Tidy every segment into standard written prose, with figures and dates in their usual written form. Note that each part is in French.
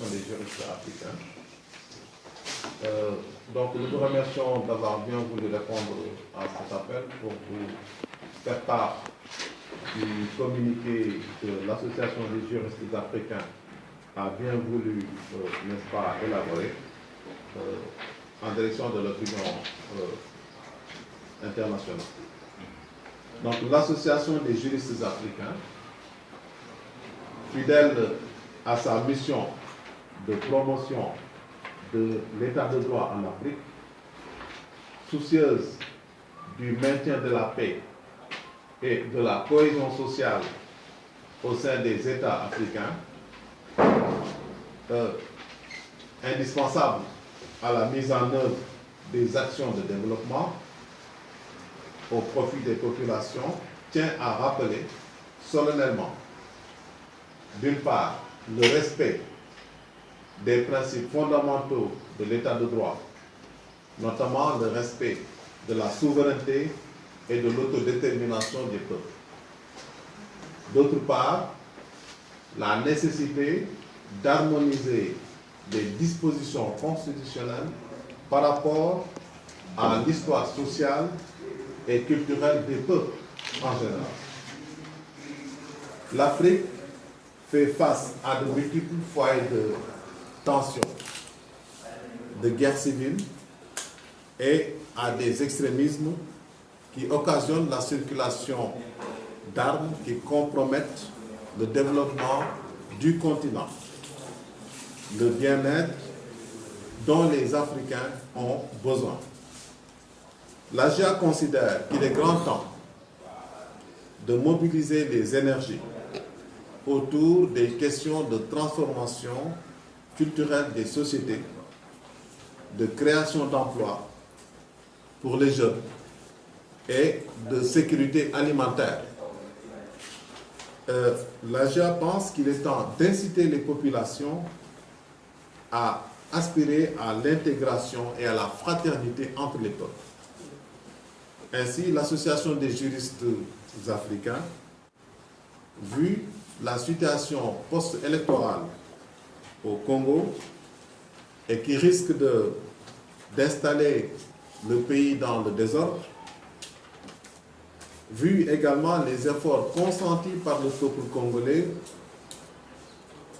l'Association des juristes africains. Donc nous vous remercions d'avoir bien voulu répondre à cet appel pour vous faire part du communiqué que l'Association des juristes africains a bien voulu, n'est-ce pas, élaborer en direction de l'opinion internationale. Donc l'Association des juristes africains, fidèle à sa mission de promotion de l'état de droit en Afrique, soucieuse du maintien de la paix et de la cohésion sociale au sein des États africains, indispensable à la mise en œuvre des actions de développement au profit des populations, tient à rappeler solennellement, d'une part, le respect des principes fondamentaux de l'état de droit, notamment le respect de la souveraineté et de l'autodétermination des peuples. D'autre part, la nécessité d'harmoniser les dispositions constitutionnelles par rapport à l'histoire sociale et culturelle des peuples en général. L'Afrique fait face à de multiples foyers de tensions, de guerres civiles et à des extrémismes qui occasionnent la circulation d'armes qui compromettent le développement du continent, le bien-être dont les Africains ont besoin. L'AGIA considère qu'il est grand temps de mobiliser les énergies autour des questions de transformation culturelle des sociétés, de création d'emplois pour les jeunes et de sécurité alimentaire. L'AGIA pense qu'il est temps d'inciter les populations à aspirer à l'intégration et à la fraternité entre les peuples. Ainsi, l'Association des juristes africains, vu la situation post-électorale au Congo et qui risque d'installer le pays dans le désordre, vu également les efforts consentis par le peuple congolais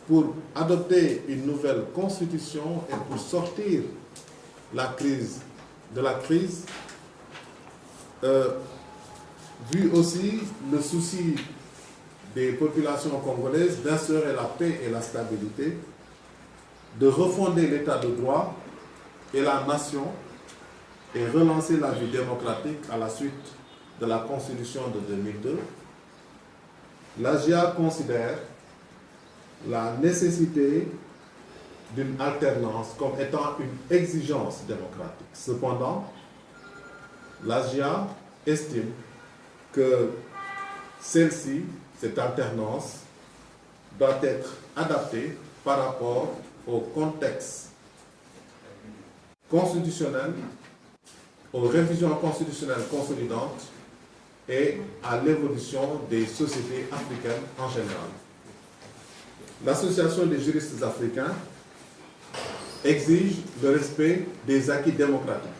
pour adopter une nouvelle constitution et pour sortir de la crise, vu aussi le souci des populations congolaises d'instaurer la paix et la stabilité, de refonder l'état de droit et la nation et relancer la vie démocratique à la suite de la Constitution de 2002, l'AGIA considère la nécessité d'une alternance comme étant une exigence démocratique. Cependant, l'AGIA estime que celle-ci, cette alternance, doit être adaptée par rapport au contexte constitutionnel, aux révisions constitutionnelles consolidantes et à l'évolution des sociétés africaines en général. L'Association des juristes africains exige le respect des acquis démocratiques,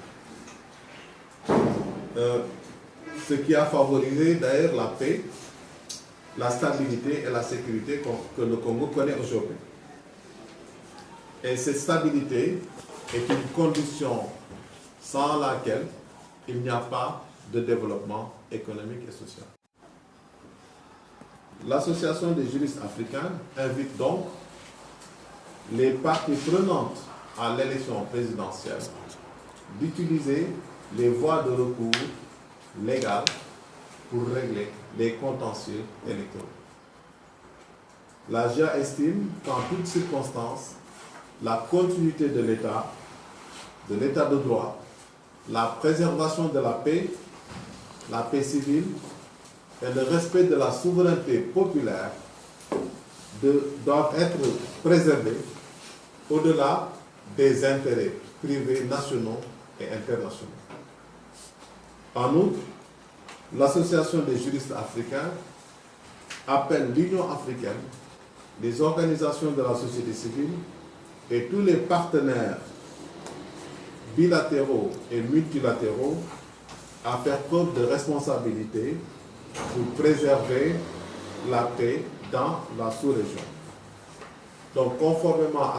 ce qui a favorisé d'ailleurs la paix, la stabilité et la sécurité que le Congo connaît aujourd'hui. Et cette stabilité est une condition sans laquelle il n'y a pas de développement économique et social. L'Association des juristes africains invite donc les parties prenantes à l'élection présidentielle d'utiliser les voies de recours légales pour régler les contentieux électoraux. L'AGIA estime qu'en toutes circonstances, la continuité de l'état de droit, la préservation de la paix civile et le respect de la souveraineté populaire doivent être préservés au-delà des intérêts privés nationaux et internationaux. En outre, l'Association des juristes africains appelle l'Union africaine, les organisations de la société civile et tous les partenaires bilatéraux et multilatéraux à faire preuve de responsabilité pour préserver la paix dans la sous-région. Donc, conformément à